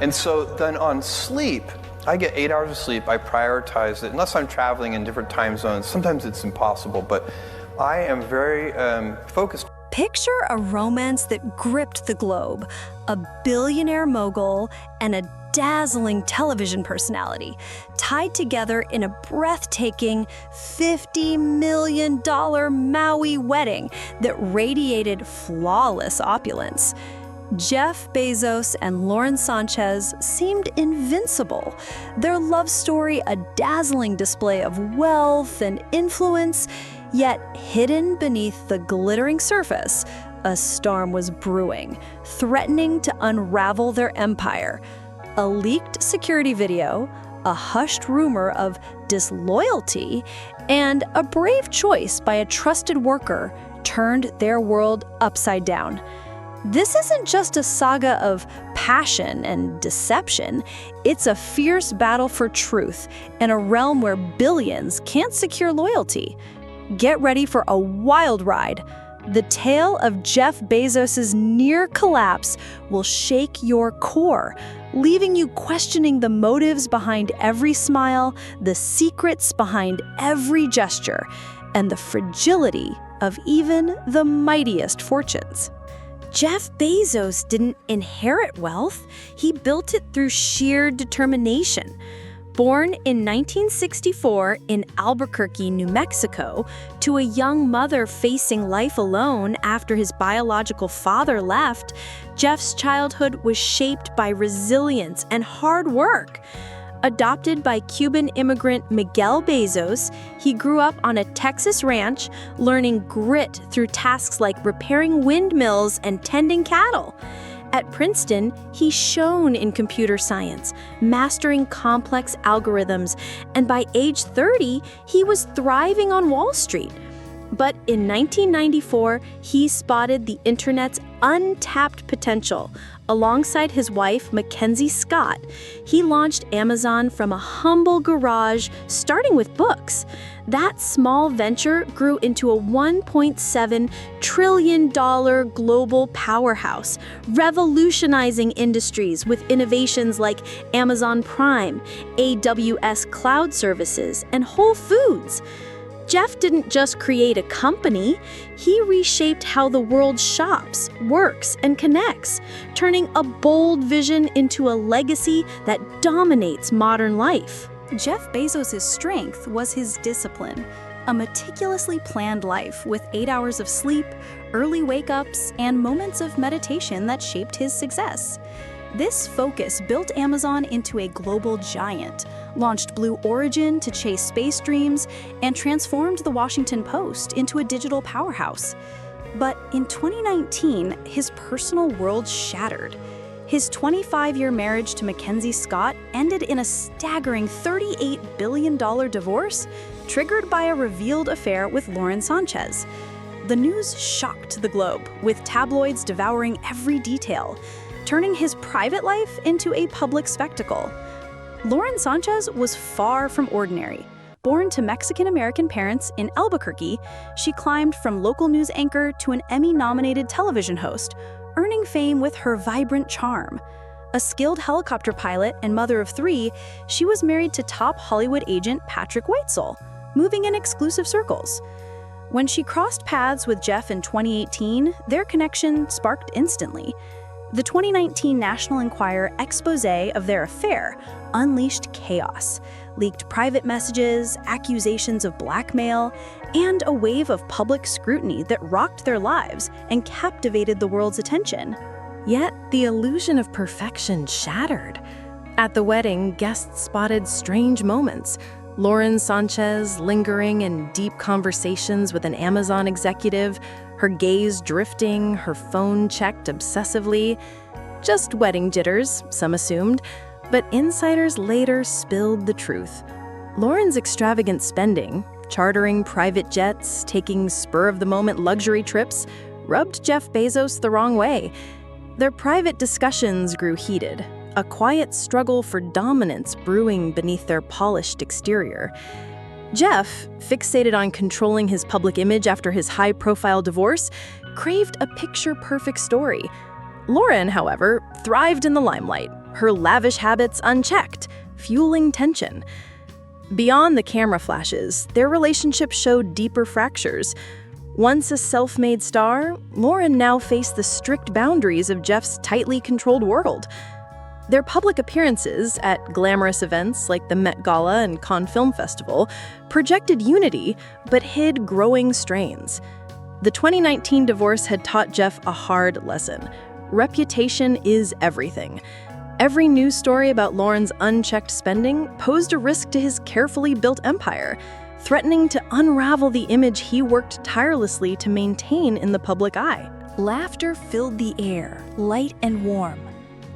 And so then on sleep, I get 8 hours of sleep. I prioritize it, unless I'm traveling in different time zones. Sometimes it's impossible, but I am very focused. Picture a romance that gripped the globe, a billionaire mogul and a dazzling television personality, tied together in a breathtaking $50 million Maui wedding that radiated flawless opulence. Jeff Bezos and Lauren Sanchez seemed invincible, their love story a dazzling display of wealth and influence, yet hidden beneath the glittering surface, a storm was brewing, threatening to unravel their empire. A leaked security video, a hushed rumor of disloyalty, and a brave choice by a trusted worker turned their world upside down. This isn't just a saga of passion and deception. It's a fierce battle for truth in a realm where billions can't secure loyalty. Get ready for a wild ride. The tale of Jeff Bezos' near collapse will shake your core, leaving you questioning the motives behind every smile, the secrets behind every gesture, and the fragility of even the mightiest fortunes. Jeff Bezos didn't inherit wealth. He built it through sheer determination. Born in 1964 in Albuquerque, New Mexico, to a young mother facing life alone after his biological father left, Jeff's childhood was shaped by resilience and hard work. Adopted by Cuban immigrant Miguel Bezos, he grew up on a Texas ranch, learning grit through tasks like repairing windmills and tending cattle. At Princeton, he shone in computer science, mastering complex algorithms, and by age 30, he was thriving on Wall Street. But in 1994, he spotted the internet's untapped potential. Alongside his wife, Mackenzie Scott, he launched Amazon from a humble garage, starting with books. That small venture grew into a $1.7 trillion global powerhouse, revolutionizing industries with innovations like Amazon Prime, AWS Cloud Services, and Whole Foods. Jeff didn't just create a company, he reshaped how the world shops, works, and connects, turning a bold vision into a legacy that dominates modern life. Jeff Bezos' strength was his discipline, a meticulously planned life with 8 hours of sleep, early wake-ups, and moments of meditation that shaped his success. This focus built Amazon into a global giant, launched Blue Origin to chase space dreams, and transformed the Washington Post into a digital powerhouse. But in 2019, his personal world shattered. His 25-year marriage to Mackenzie Scott ended in a staggering $38 billion divorce, triggered by a revealed affair with Lauren Sanchez. The news shocked the globe, with tabloids devouring every detail, turning his private life into a public spectacle. Lauren Sanchez was far from ordinary. Born to Mexican-American parents in Albuquerque, she climbed from local news anchor to an Emmy-nominated television host, earning fame with her vibrant charm. A skilled helicopter pilot and mother of 3, she was married to top Hollywood agent Patrick Whitesell, moving in exclusive circles. When she crossed paths with Jeff in 2018, their connection sparked instantly. The 2019 National Enquirer expose of their affair unleashed chaos, leaked private messages, accusations of blackmail, and a wave of public scrutiny that rocked their lives and captivated the world's attention. Yet, the illusion of perfection shattered. At the wedding, guests spotted strange moments. Lauren Sanchez lingering in deep conversations with an Amazon executive, her gaze drifting, her phone checked obsessively. Just wedding jitters, some assumed, but insiders later spilled the truth. Lauren's extravagant spending, chartering private jets, taking spur-of-the-moment luxury trips, rubbed Jeff Bezos the wrong way. Their private discussions grew heated, a quiet struggle for dominance brewing beneath their polished exterior. Jeff, fixated on controlling his public image after his high-profile divorce, craved a picture-perfect story. Lauren, however, thrived in the limelight, her lavish habits unchecked, fueling tension. Beyond the camera flashes, their relationship showed deeper fractures. Once a self-made star, Lauren now faced the strict boundaries of Jeff's tightly controlled world. Their public appearances at glamorous events like the Met Gala and Cannes Film Festival projected unity, but hid growing strains. The 2019 divorce had taught Jeff a hard lesson. Reputation is everything. Every news story about Lauren's unchecked spending posed a risk to his carefully built empire, threatening to unravel the image he worked tirelessly to maintain in the public eye. Laughter filled the air, light and warm.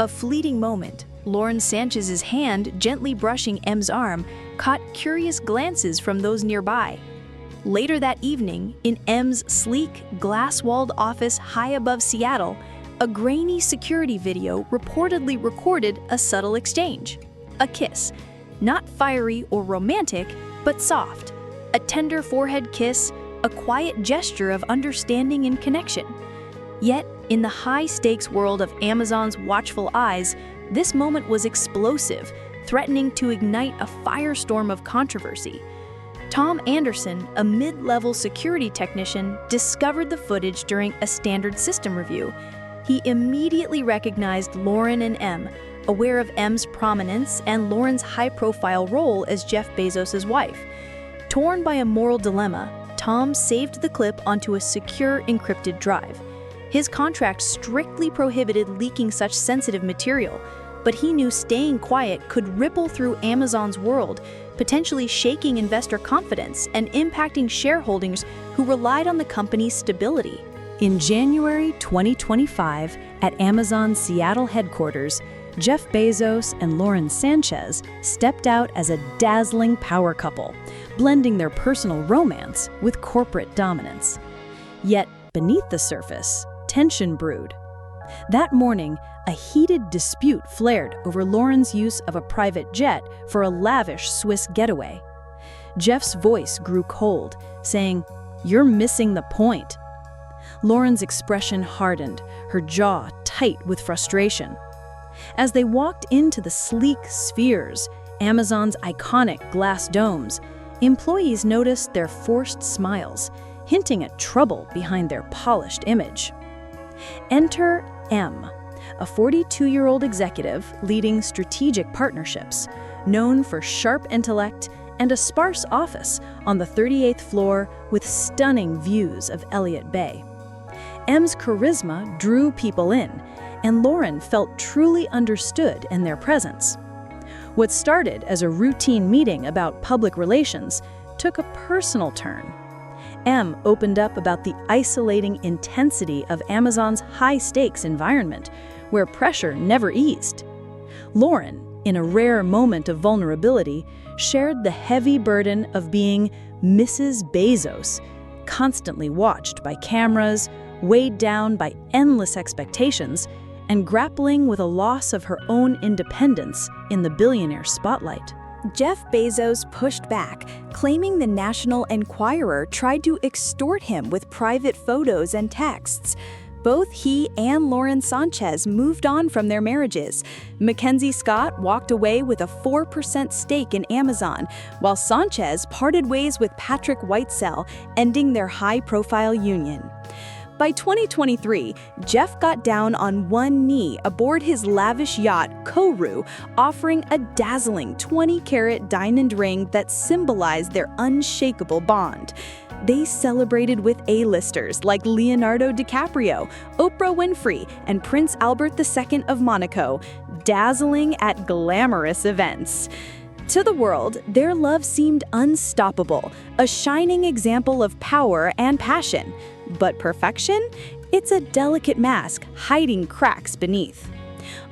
A fleeting moment, Lauren Sanchez's hand gently brushing M's arm caught curious glances from those nearby. Later that evening, in M's sleek, glass-walled office high above Seattle, a grainy security video reportedly recorded a subtle exchange. A kiss, not fiery or romantic, but soft. A tender forehead kiss, a quiet gesture of understanding and connection. Yet, in the high-stakes world of Amazon's watchful eyes, this moment was explosive, threatening to ignite a firestorm of controversy. Tom Anderson, a mid-level security technician, discovered the footage during a standard system review. He immediately recognized Lauren and M, aware of M's prominence and Lauren's high-profile role as Jeff Bezos' wife. Torn by a moral dilemma, Tom saved the clip onto a secure encrypted drive. His contract strictly prohibited leaking such sensitive material, but he knew staying quiet could ripple through Amazon's world, potentially shaking investor confidence and impacting shareholders who relied on the company's stability. In January 2025, at Amazon's Seattle headquarters, Jeff Bezos and Lauren Sanchez stepped out as a dazzling power couple, blending their personal romance with corporate dominance. Yet, beneath the surface, tension brewed. That morning, a heated dispute flared over Lauren's use of a private jet for a lavish Swiss getaway. Jeff's voice grew cold, saying, "You're missing the point." Lauren's expression hardened, her jaw tight with frustration. As they walked into the sleek spheres, Amazon's iconic glass domes, employees noticed their forced smiles, hinting at trouble behind their polished image. Enter M, a 42-year-old executive leading strategic partnerships, known for sharp intellect and a sparse office on the 38th floor with stunning views of Elliott Bay. M's charisma drew people in, and Lauren felt truly understood in their presence. What started as a routine meeting about public relations took a personal turn. M opened up about the isolating intensity of Amazon's high-stakes environment, where pressure never eased. Lauren, in a rare moment of vulnerability, shared the heavy burden of being Mrs. Bezos, constantly watched by cameras, weighed down by endless expectations, and grappling with a loss of her own independence in the billionaire spotlight. Jeff Bezos pushed back, claiming the National Enquirer tried to extort him with private photos and texts. Both he and Lauren Sanchez moved on from their marriages. Mackenzie Scott walked away with a 4% stake in Amazon, while Sanchez parted ways with Patrick Whitesell, ending their high-profile union. By 2023, Jeff got down on one knee aboard his lavish yacht, Kourou, offering a dazzling 20-carat diamond ring that symbolized their unshakable bond. They celebrated with A-listers like Leonardo DiCaprio, Oprah Winfrey, and Prince Albert II of Monaco, dazzling at glamorous events. To the world, their love seemed unstoppable, a shining example of power and passion. But perfection? It's a delicate mask hiding cracks beneath.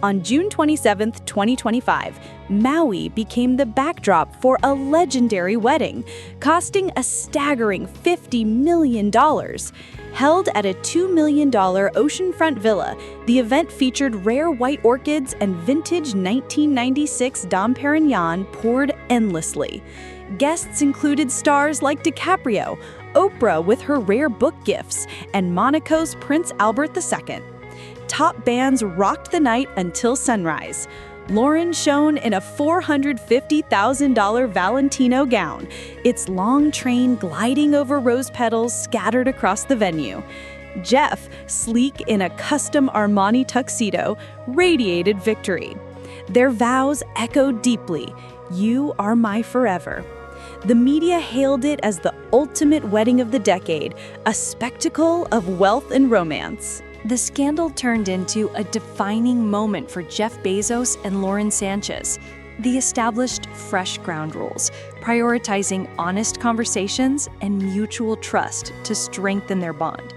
On June 27, 2025, Maui became the backdrop for a legendary wedding, costing a staggering $50 million. Held at a $2 million oceanfront villa, the event featured rare white orchids and vintage 1996 Dom Perignon poured endlessly. Guests included stars like DiCaprio, Oprah with her rare book gifts, and Monaco's Prince Albert II. Top bands rocked the night until sunrise. Lauren shone in a $450,000 Valentino gown, its long train gliding over rose petals scattered across the venue. Jeff, sleek in a custom Armani tuxedo, radiated victory. Their vows echoed deeply, "You are my forever." The media hailed it as the ultimate wedding of the decade, a spectacle of wealth and romance. The scandal turned into a defining moment for Jeff Bezos and Lauren Sanchez. They established fresh ground rules, prioritizing honest conversations and mutual trust to strengthen their bond.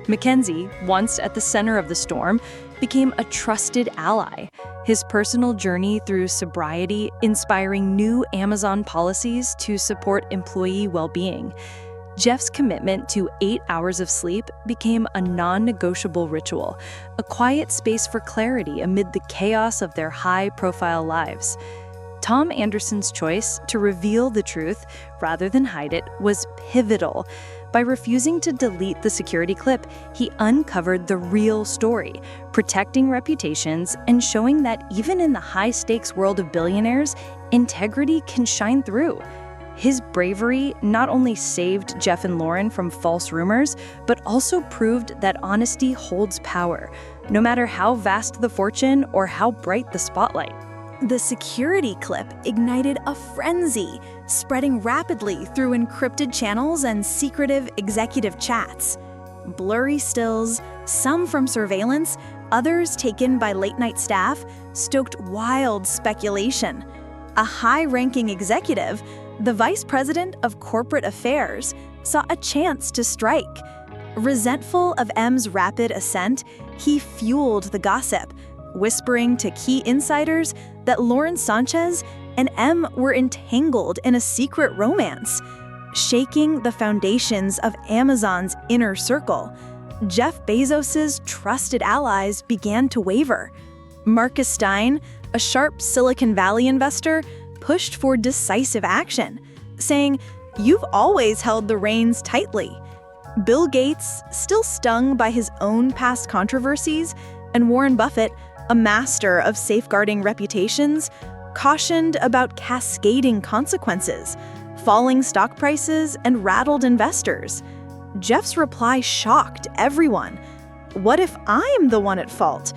Mackenzie, once at the center of the storm, became a trusted ally, his personal journey through sobriety inspiring new Amazon policies to support employee well-being. Jeff's commitment to 8 hours of sleep became a non-negotiable ritual, a quiet space for clarity amid the chaos of their high-profile lives. Tom Anderson's choice to reveal the truth rather than hide it was pivotal. By refusing to delete the security clip, he uncovered the real story, protecting reputations and showing that even in the high-stakes world of billionaires, integrity can shine through. His bravery not only saved Jeff and Lauren from false rumors, but also proved that honesty holds power, no matter how vast the fortune or how bright the spotlight. The security clip ignited a frenzy, spreading rapidly through encrypted channels and secretive executive chats. Blurry stills, some from surveillance, others taken by late-night staff, stoked wild speculation. A high-ranking executive, the vice president of corporate affairs, saw a chance to strike. Resentful of M's rapid ascent, he fueled the gossip, whispering to key insiders that Lauren Sanchez and M were entangled in a secret romance. Shaking the foundations of Amazon's inner circle, Jeff Bezos' trusted allies began to waver. Marcus Stein, a sharp Silicon Valley investor, pushed for decisive action, saying, "You've always held the reins tightly." Bill Gates, still stung by his own past controversies, and Warren Buffett, a master of safeguarding reputations, cautioned about cascading consequences, falling stock prices, and rattled investors. Jeff's reply shocked everyone. "What if I'm the one at fault?"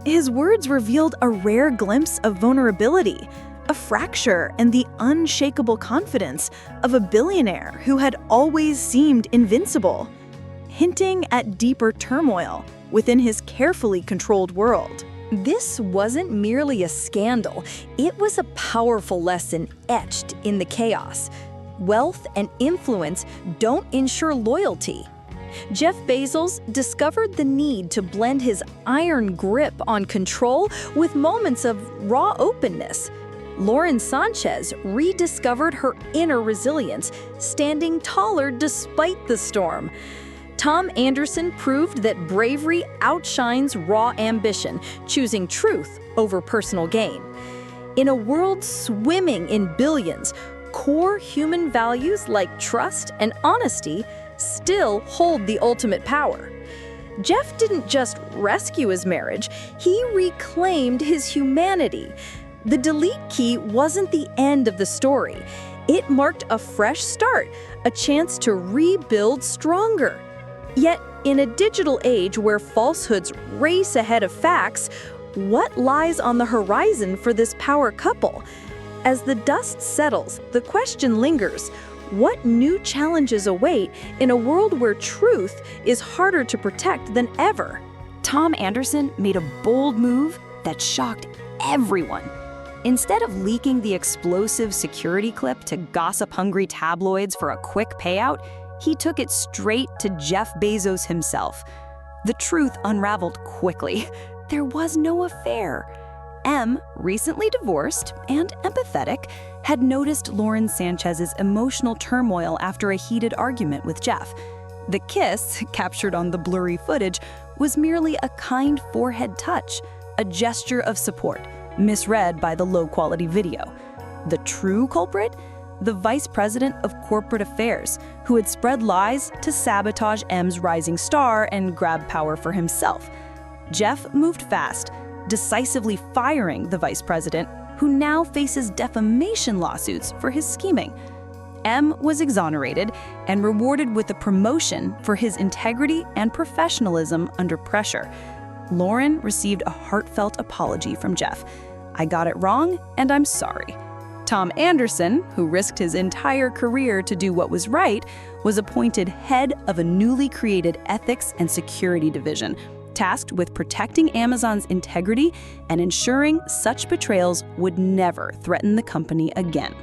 His words revealed a rare glimpse of vulnerability, a fracture in the unshakable confidence of a billionaire who had always seemed invincible, hinting at deeper turmoil within his carefully controlled world. This wasn't merely a scandal, it was a powerful lesson etched in the chaos. Wealth and influence don't ensure loyalty. Jeff Bezos discovered the need to blend his iron grip on control with moments of raw openness. Lauren Sanchez rediscovered her inner resilience, standing taller despite the storm. Tom Anderson proved that bravery outshines raw ambition, choosing truth over personal gain. In a world swimming in billions, core human values like trust and honesty still hold the ultimate power. Jeff didn't just rescue his marriage, he reclaimed his humanity. The delete key wasn't the end of the story. It marked a fresh start, a chance to rebuild stronger. Yet, in a digital age where falsehoods race ahead of facts, what lies on the horizon for this power couple? As the dust settles, the question lingers: what new challenges await in a world where truth is harder to protect than ever? Tom Anderson made a bold move that shocked everyone. Instead of leaking the explosive security clip to gossip-hungry tabloids for a quick payout, he took it straight to Jeff Bezos himself. The truth unraveled quickly. There was no affair. M, recently divorced and empathetic, had noticed Lauren Sanchez's emotional turmoil after a heated argument with Jeff. The kiss, captured on the blurry footage, was merely a kind forehead touch, a gesture of support, misread by the low-quality video. The true culprit? The vice president of corporate affairs, who had spread lies to sabotage M's rising star and grab power for himself. Jeff moved fast, decisively firing the vice president, who now faces defamation lawsuits for his scheming. M was exonerated and rewarded with a promotion for his integrity and professionalism under pressure. Lauren received a heartfelt apology from Jeff. "I got it wrong, and I'm sorry." Tom Anderson, who risked his entire career to do what was right, was appointed head of a newly created ethics and security division, tasked with protecting Amazon's integrity and ensuring such betrayals would never threaten the company again.